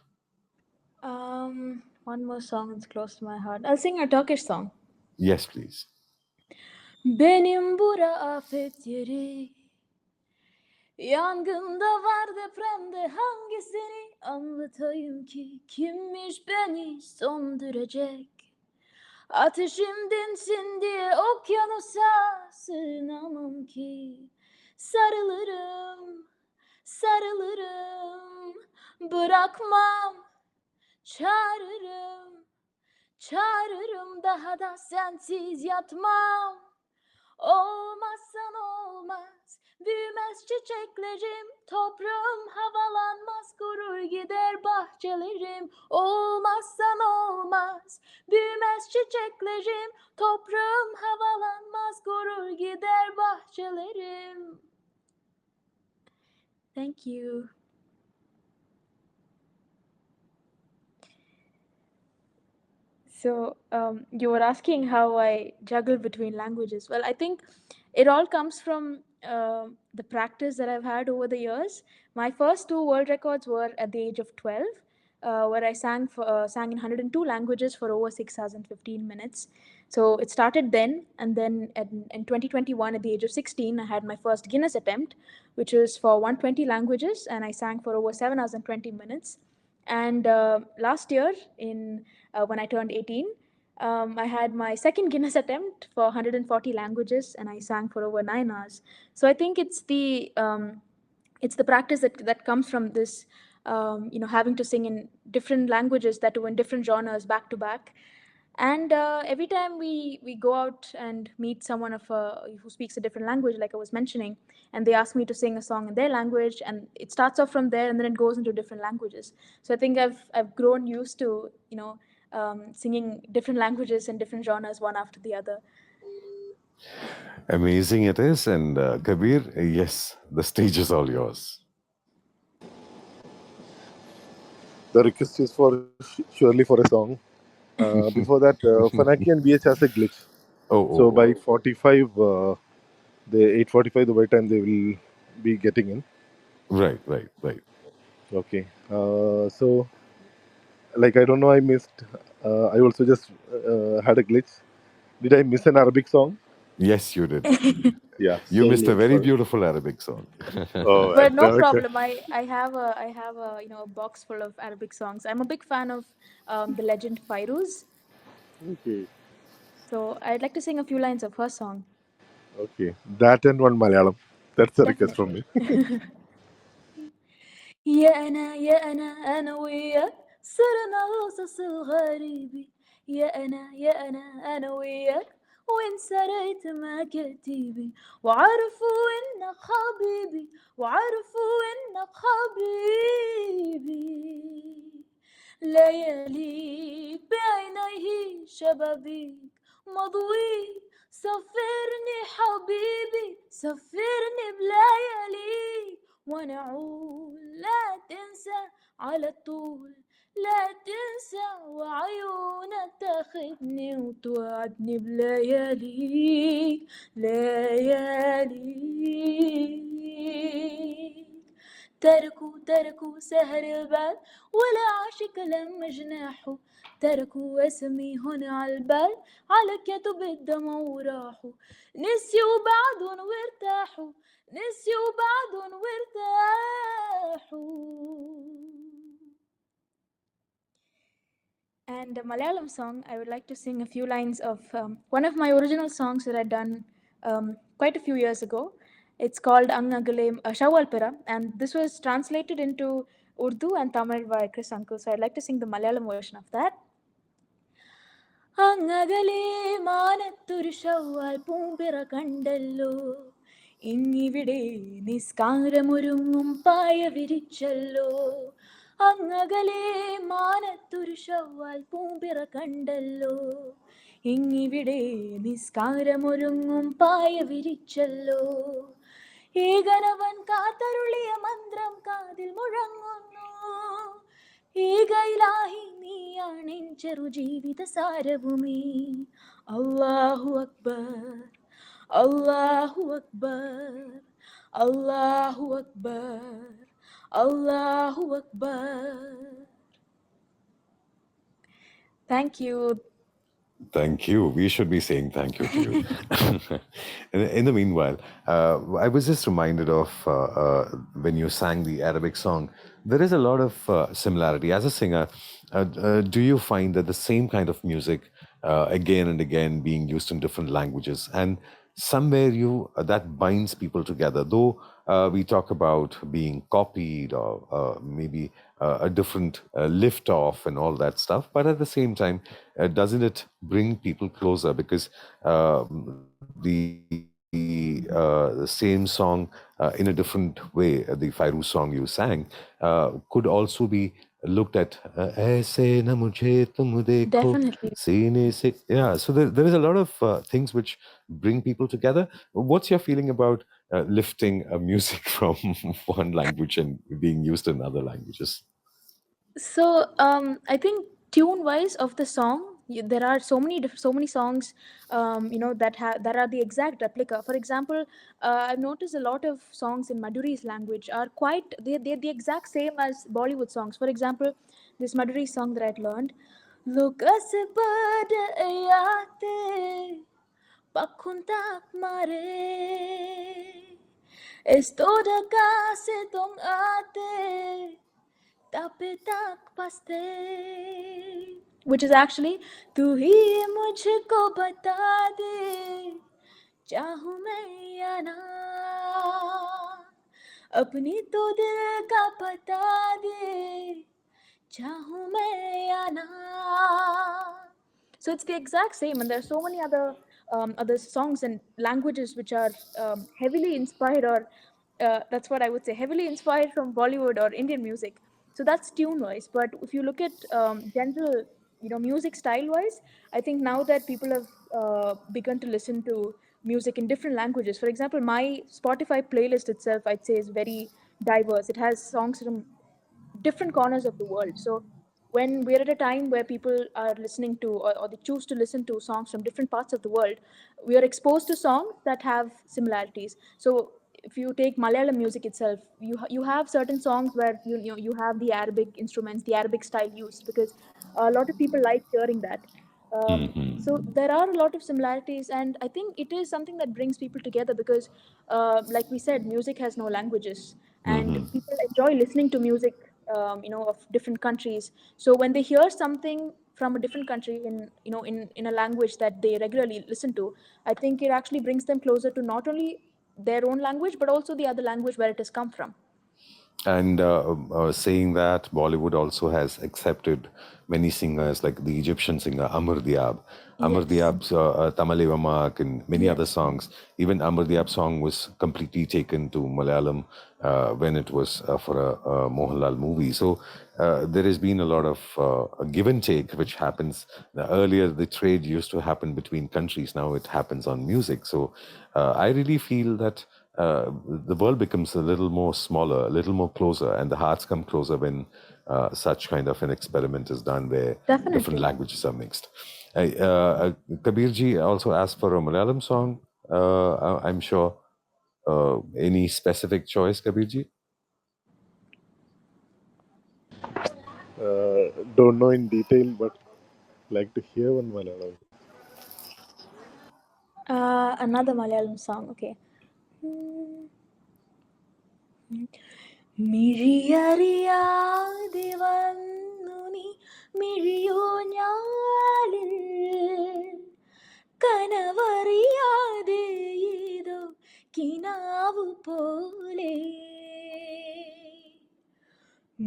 One more song that's close to my heart. I'll sing a Turkish song. Yes, please. Benim bura afet yeri, yangında var depremde hangisini anlatayım ki kimmiş beni söndürecek? Ateşim dinsin diye okyanusa sığınamam ki sarılırım, sarılırım, bırakmam, çağırırım, çağırırım daha da sensiz yatmam. Olmazsan olmaz, büyümez çiçeklerim, toprağım havalanmaz, kurur gider bahçelerim. Olmazsan olmaz, büyümez çiçeklerim, toprağım havalanmaz, kurur gider bahçelerim. Thank you. So you were asking how I juggle between languages. Well, I think it all comes from the practice that I've had over the years. My first two world records were at the age of 12, where I sang in 102 languages for over 6 hours and 15 minutes. So it started then, and then in 2021, at the age of 16, I had my first Guinness attempt, which was for 120 languages, and I sang for over 7 hours and 20 minutes. And last year, when I turned 18, I had my second Guinness attempt for 140 languages, and I sang for over 9 hours. So I think it's the practice that comes from this, having to sing in different languages that were in different genres back to back. And every time we go out and meet someone who speaks a different language, like I was mentioning, and they ask me to sing a song in their language, and it starts off from there, and then it goes into different languages. So I think I've grown used to singing different languages and different genres one after the other. Amazing it is. And Kabir, yes, the stage is all yours. The request is for surely for a song. Before that, Fanaki and BH has a glitch. So by 45, the 8:45, the by time they will be getting in. Right. Okay. So, like, I don't know, I missed. I also just had a glitch. Did I miss an Arabic song? Yes, you did. Yeah. You So missed a very sorry. beautiful Arabic song. Oh, But no okay. problem. I have a a box full of Arabic songs. I'm a big fan of the legend Fairuz. Okay. So I'd like to sing a few lines of her song. Okay. That and one Malayalam. That's a request from Definitely. me. يا أنا وياك صرنا قصص الغريبة. يا أنا وياك وإن سريت مكاتبي وعرفوا إنك حبيبي وعرفوا إنك حبيبي. لياليك بعينيه شبابيك مضوي. سفرني حبيبي سفرني بلياليك ونعود لا تنسى على طول لا تنسى وعيونك تاخدني وتوعدني بلياليك لياليك. تركوا سهر البال ولا عاشق لما جناحه. تركوا اسمي هنا على البال على كتب الدمع وراحوا. نسيوا بعضن وارتاحوا نسيوا بعضن وارتاحوا. And a Malayalam song, I would like to sing a few lines of one of my original songs that I'd done quite a few years ago. It's called Angagale Shawalpira, and this was translated into Urdu and Tamil by Kriss Uncle. So I'd like to sing the Malayalam version of that. അങ്ങകലെ മാനത്തൊരു ശവ്വാൽ പൂമ്പിറ കണ്ടല്ലോ. ഇങ്ങിവിടെ നിസ്കാരമൊരുങ്ങും പായ വിരിച്ചല്ലോ. അങ്ങകലെ മാനത്തൊരു ശവ്വാൽ പൂമ്പിറ കണ്ടല്ലോ. ഇങ്ങിവിടെ നിസ്കാരമൊരുങ്ങും പായ വിരിച്ചല്ലോ. ഏകനവൻ കാത്തരുളിയ മന്ത്രം കാതിൽ മുഴങ്ങുന്നു. ഏകയിലാഹി നീയാണെൻ ചെറുജീവിത സാരഭൂമി. അല്ലാഹു അക്ബർ അല്ലാഹു അക്ബർ അല്ലാഹു അക്ബർ അല്ലാഹു Akbar. Thank you. Thank you. We should be saying thank you to you. In the meanwhile, I was just reminded of when you sang the Arabic song, there is a lot of similarity. As a singer, do you find that the same kind of music again and again being used in different languages, and somewhere that binds people together, though we talk about being copied or maybe a different lift off and all that stuff, but at the same time, doesn't it bring people closer? Because the same song in a different way, the Fairuz song you sang, could also be looked at aise na mujhe tum dekho Definitely. seene se. Yeah, so there is a lot of things which bring people together. What's your feeling about lifting music from one language and being used in other languages? So I think tune-wise of the song, there are so many songs, that are the exact replica. For example, I've noticed a lot of songs in Madhuri's language are quite they're the exact same as Bollywood songs. For example, this Madhuri song that I'd learned, look us ayate pakuntak mare estoda kase tong ate tapetak paste, which is actually तू ही मुझको बता दे चाहूं मैं या ना. अपनी तो दिल का पता दे चाहूं मैं या ना. So it's the exact same, and there are so many other songs and languages which are heavily inspired, or that's what I would say, heavily inspired from Bollywood or Indian music. So that's tune-wise. But if you look at general, music style-wise, I think now that people have begun to listen to music in different languages. For example, my Spotify playlist itself, I'd say, is very diverse. It has songs from different corners of the world. So when we're at a time where people are listening to, or they choose to listen to songs from different parts of the world, we are exposed to songs that have similarities. So if you take Malayalam music itself, you have certain songs where you have the Arabic instruments, the Arabic style used, because a lot of people like hearing that. So there are a lot of similarities, and I think it is something that brings people together because, like we said, music has no languages, and people enjoy listening to music, of different countries. So when they hear something from a different country in a language that they regularly listen to, I think it actually brings them closer to not only their own language but also the other language where it has come from. And saying that, Bollywood also has accepted many singers, like the Egyptian singer Amar Diab. Amar Yes. Diab's Tamale Mak and many Yes. other songs. Even Amar Diab's song was completely taken to Malayalam when it was for a Mohanlal movie. So there has been a lot of give and take, which happens. Earlier, the trade used to happen between countries. Now it happens on music. So I really feel that the world becomes a little more smaller, a little more closer, and the hearts come closer when such kind of an experiment is done where Definitely. different languages are mixed. Kabirji also asked for a Malayalam song. I'm sure. Any specific choice, Kabirji? Don't know in detail, but like to hear one Malayalam. Another Malayalam song. Okay. മിഴിയറിയാതെ വന്നു നീ മിഴിയോഞ്ഞാലിൽ കനവറിയാതെ ഏതോ കിനാവു പോലെ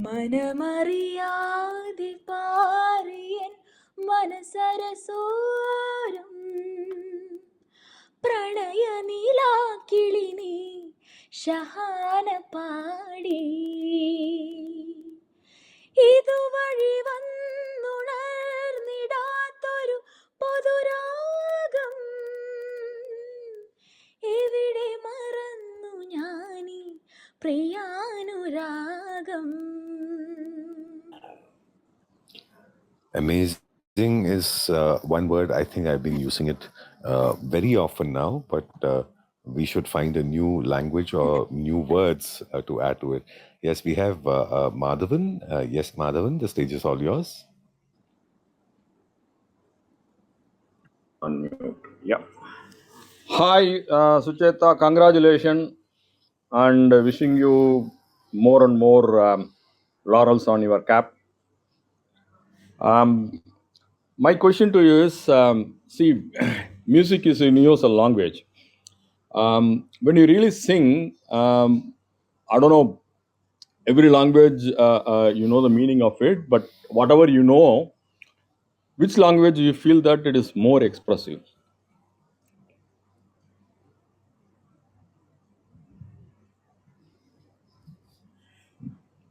മനമറിയാതെ പാറിയൻ മനസരസോരം പ്രണയനീലാക്കിളി നീ ഷഹാന പാടി ഇതുവഴി വന്നുണർന്നിടാത്തൊരു പൊതുരാഗം എവിടെ മറന്നു ഞാനീ പ്രിയാനുരാഗം. Amazing is one word. I think I've been using it very often now, but we should find a new language or new words to add to it. Yes, we have Madhavan. Yes, Madhavan, the stage is all yours. Unmute. Yeah. Hi, Sucheta. Congratulations and wishing you more and more laurels on your cap. My question to you is, see, music is a universal language. When you really sing, I don't know, every language, you know the meaning of it, but whatever you know, which language you feel that it is more expressive?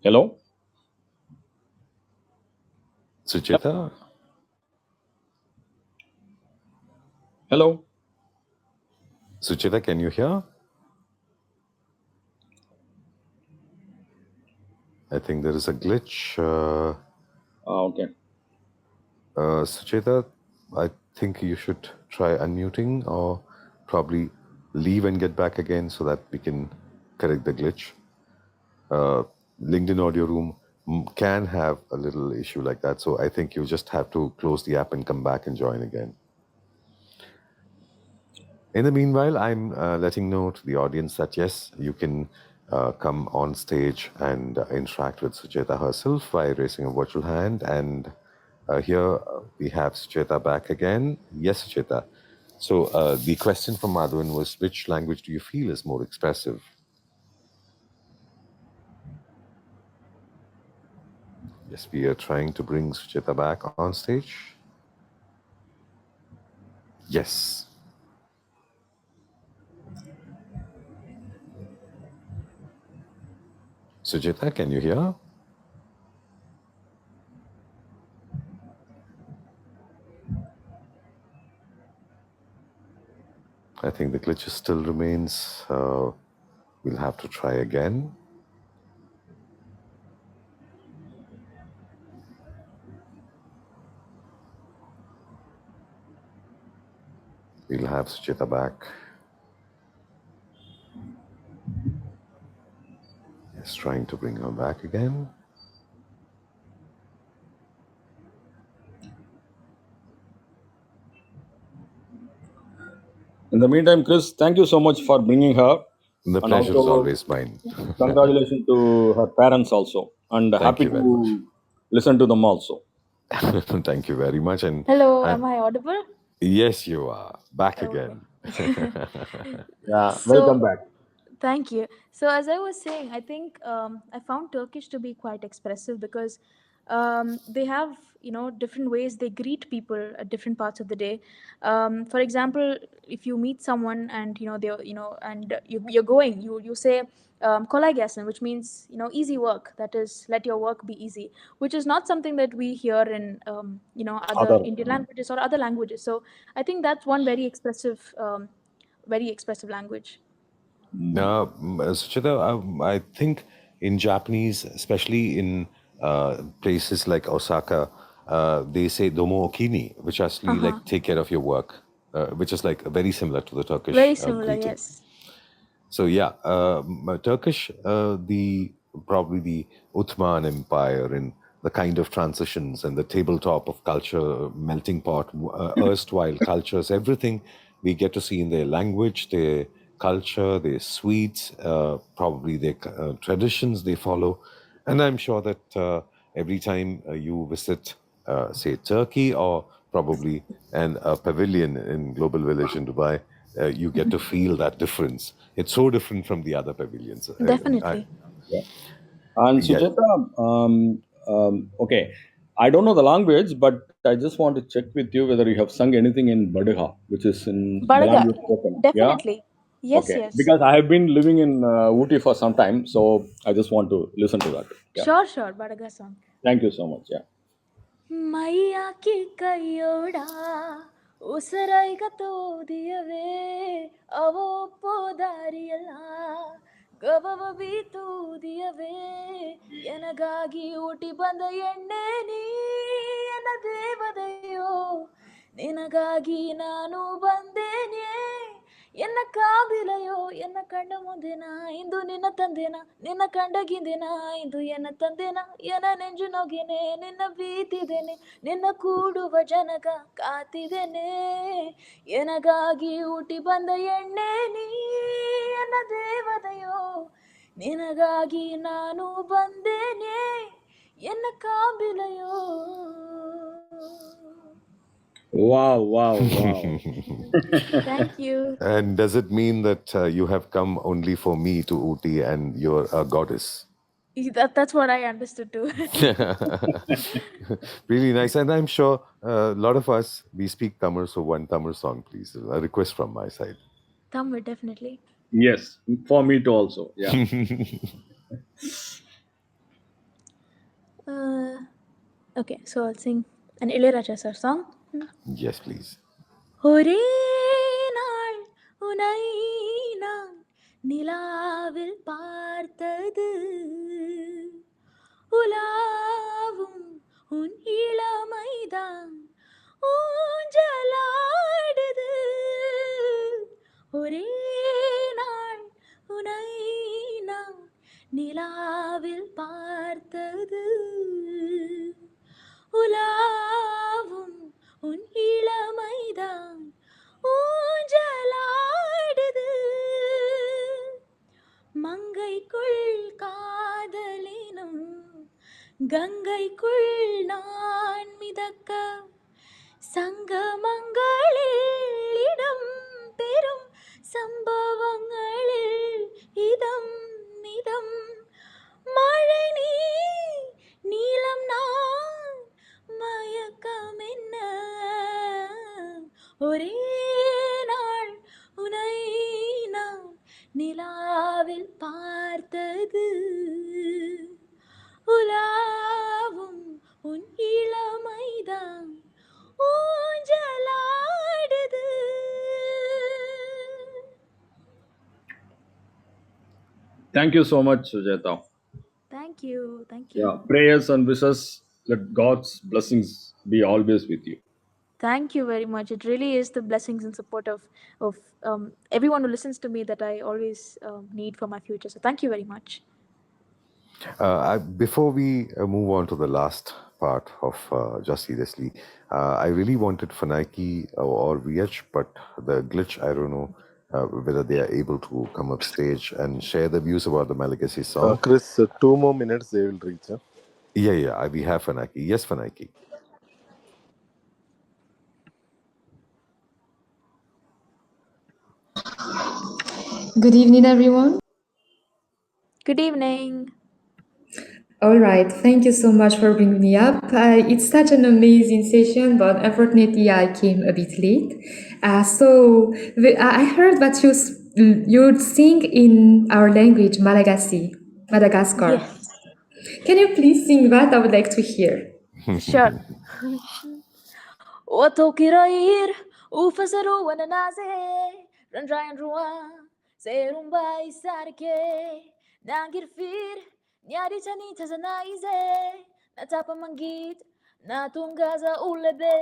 Hello? Sucheta? Hello? Sucheta, can you hear? I think there is a glitch. Okay. Sucheta, I think you should try unmuting or probably leave and get back again so that we can correct the glitch. LinkedIn Audio Room can have a little issue like that. So I think you just have to close the app and come back and join again. In the meanwhile, I'm letting know to the audience that yes, you can come on stage and interact with Sucheta herself by raising a virtual hand. And here we have Sucheta back again. Yes, Sucheta. So the question from Madhavan was, which language do you feel is more expressive? Yes, we are trying to bring Sucheta back on stage. Yes. Sujita, can you hear? I think the glitch still remains. We'll have to try again. We'll have Sucheta back. Yes, trying to bring her back again. In the meantime, Kriss, thank you so much for bringing her. The And pleasure is also, always mine. congratulations to her parents also. And Thank happy you very much. to listen to them also. Thank you very much. And Hello, am I audible? yes, you are back Okay. again. Yeah, welcome So, back. thank you. So, as I was saying, I think I found Turkish to be quite expressive because they have, different ways they greet people at different parts of the day. For example, if you meet someone and you're going, you say kolay gelsin, which means easy work. That is, let your work be easy, which is not something that we hear in other Other. Indian languages or other languages. So, I think that's one very expressive language. Suchita, I think in Japanese, especially in places like Osaka, they say domo okini, which actually like take care of your work, which is like very similar to the Turkish Very similar, greeting. yes. So yeah, Turkish, probably the Ottoman Empire and the kind of transitions and the tabletop of culture, melting pot, erstwhile cultures, everything we get to see in their language, their culture, their sweets, probably their traditions they follow. And I'm sure that every time you visit, say, Turkey or probably a pavilion in Global Village in Dubai, you get to feel that difference. It's so different from the other pavilions. Definitely. Yeah. And Yeah. Sujata, okay, I don't know the language, but I just want to check with you whether you have sung anything in Badaga, which is in the Badaga, language spoken. Yeah? definitely. Yes, Okay. yes. Because I have been living in Ooty for some time, so I just want to listen to that. Yeah. Sure, Badaga song. Thank you so much. Yeah. Maya ki kayoda usaraiga todiyave avo podariyala gavava bitudiyave ಎನಗಾಗಿ Ooty ಬಂದ ಎಣ್ಣೆ ನೀ ಎನ್ನ ದೇವದೆಯೋ ನಿನಗಾಗಿ ನಾನು ಬಂದೇನೆ ಎನ್ನ ಕಾಬಿಲೆಯೋ ಎನ್ನ ಕಂಡ ಮುಂದೆನ ಇಂದು ನಿನ್ನ ತಂದೆನ ನಿನ್ನ ಕಂಡಗಿಂದೆನ ಇಂದು ಎನ್ನ ತಂದೆನ ಎನ್ನ ನೆಂಜು ನೊಗೆನೆ ನಿನ್ನ ಬೀತಿದ್ದೇನೆ ನಿನ್ನ ಕೂಡುವ ಜನಗ ಕಾತಿದ್ದೇನೆ ಎನಗಾಗಿ ಊಟಿ ಬಂದ ಎಣ್ಣೆ ನೀ ಎನ್ನ ದೇವದೆಯೋ ನಿನಗಾಗಿ ನಾನು ಬಂದೇನೆ ಎನ್ನ ಕಾಬಿಲೆಯೋ. Wow. Thank you. And does it mean that you have come only for me to Ooty and you're a goddess? That's what I understood too. Really nice. And I'm sure a lot of us, we speak Tamil, so one Tamil song, please. A request from my side. Tamil, definitely. Yes, for me too also. Yeah. Okay, so I'll sing an Ilayaraja sir song. Yes, please. ஒரே நாள் உனை நான் நிலாவில் பார்த்தது உலாவும் உன் இளமைதான் ஊஞ்சலாடுது ஒரே நாள் உனை நான் நிலாவில் பார்த்தது உலாவும் உன் இளமைதான் ஊஞ்சலாடுது மங்கைக்குள் காதலினும் கங்கைக்குள் நான் மிதக்க சங்கமங்களில் இடம் பெறும் சம்பவங்களில் இதம் மழை நீ ஒரே நாள் உனை நான் நிலாவில் பார்த்தது உலாவும் உன் இளமைதான் ஊஞ்சலாடுது. Thank you so much, Sujata. Thank you. Thank you. Yeah, prayers and wishes. Let God's blessings be always with you. Thank you very much. It really is the blessings and support of everyone who listens to me that I always need for my future. So thank you very much. Before we move on to the last part of Just Seriously, I really wanted Fanaki or VH, but the glitch, I don't know whether they are able to come up stage and share the views about the Malagasy song. Kriss, 2 more minutes they will reach. Huh? Yeah, we have Fanaki. Yes, Fanaki. Good evening, everyone. Good evening. All right, thank you so much for bringing me up. It's such an amazing session, but unfortunately, I came a bit late. I heard that you sing in our language, Madagascar. Yes. Can you please sing that? I would like to hear. Sure. O tokirair ufasaru wananaze randrayan ruan serumbai sarke nangir fir nyari chani tazanaize natapa mangit natungaza ulebe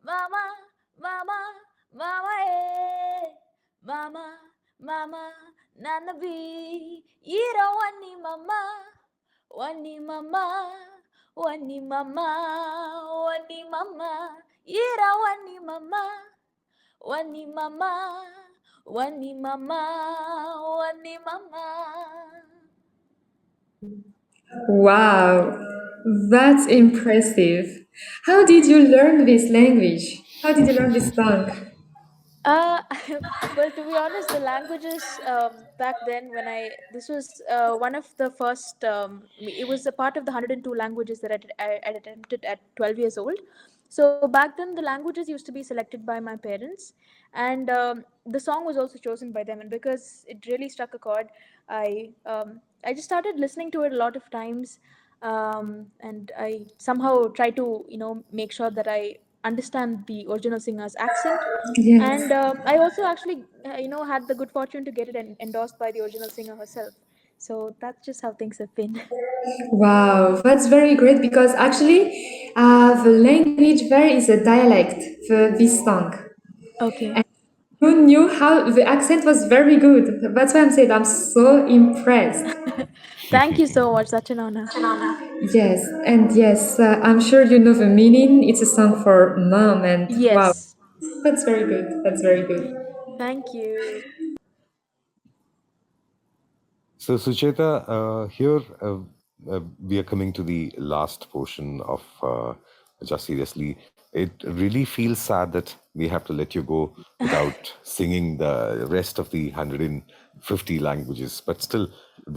mama mama mama mama mama nanabi ira wani mama wani mama wani mama wani mama ira wani mama wani mama wani mama wani mama. Wow, that's impressive. How did you learn this language? How did you learn this song? Well, to be honest, the languages back then, this was one of the first, it was a part of the 102 languages that I attempted at 12 years old. So back then, the languages used to be selected by my parents, and the song was also chosen by them. And because it really struck a chord, I just started listening to it a lot of times, and I somehow try to make sure that I understand the original singer's accent. Yes. And I also actually had the good fortune to get it endorsed by the original singer herself. So that's just how things have been. Wow, that's very great because actually the language there is a dialect for this song. Okay. And you knew how the accent was very good. That's why I'm saying I'm so impressed. Thank you so much. Such an honor. Yes, and yes, I'm sure you know the meaning. It's a song for mom, and Yes. wow, that's very good. That's very good. Thank you. So, Sucheta, here we are coming to the last portion of Just Seriously. It really feels sad that we have to let you go without singing the rest of the 150 languages. But still,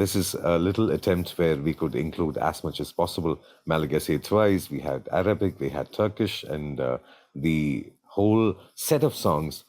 this is a little attempt where we could include as much as possible. Malagasy twice, we had Arabic, we had Turkish, and the whole set of songs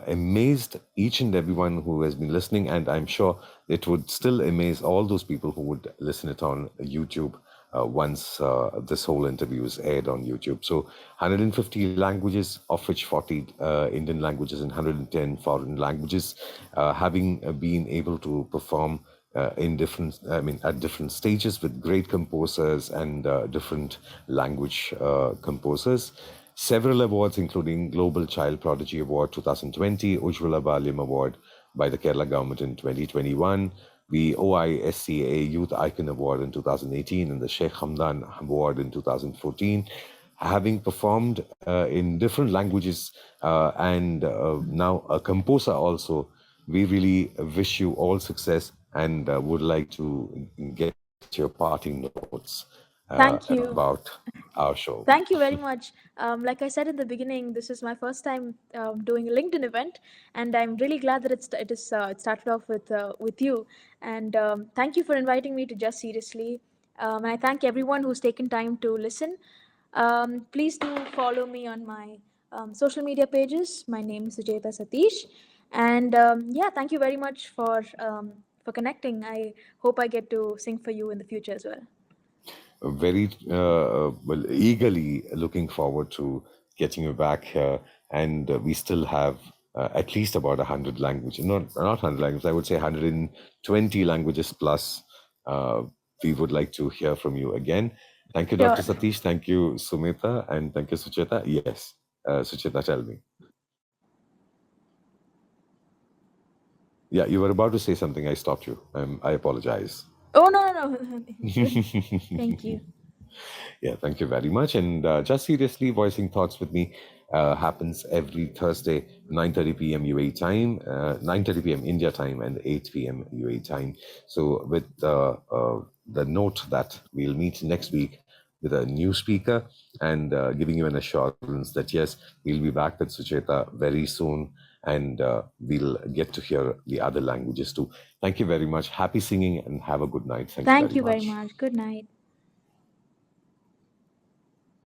amazed each and everyone who has been listening, and I'm sure it would still amaze all those people who would listen it on YouTube once this whole interview is aired on YouTube. So 150 languages, of which 40 Indian languages and 110 foreign languages, having been able to perform at different stages with great composers and different language composers. Several awards, including Global Child Prodigy Award 2020, Ujjwala Balyam Award by the Kerala government in 2021, the OISCA Youth Icon Award in 2018, and the Sheikh Hamdan Award in 2014. Having performed in different languages and now a composer also, we really wish you all success and would like to get your parting notes Thank you. about our show. Thank you very much. Like I said in the beginning, this is my first time doing a LinkedIn event, and I'm really glad that it started off with you. And thank you for inviting me to Just Seriously. And I thank everyone who's taken time to listen. Please do follow me on my social media pages. My name is Sujeta Satish. And yeah, thank you very much for connecting. I hope I get to sing for you in the future as well. Very well, eagerly looking forward to getting you back here. And we still have at least about 100 languages, not 100 languages, I would say 120 languages plus. We would like to hear from you again. Thank you, Dr. Sure. Satish. Thank you, Sumita. And thank you, Sucheta. Yes, Sucheta, tell me. Yeah, you were about to say something. I stopped you. I apologize. Oh, no. Thank you. Yeah, thank you very much. And just seriously, Voicing Thoughts with me happens every Thursday, 9:30 p.m. UAE time, 9:30 p.m. India time, and 8 p.m. UAE time. So with the note that we'll meet next week with a new speaker and giving you an assurance that, yes, we'll be back with Sucheta very soon, and we'll get to hear the other languages too. Thank you very much. Happy singing and have a good night. Thank you very much. Good night.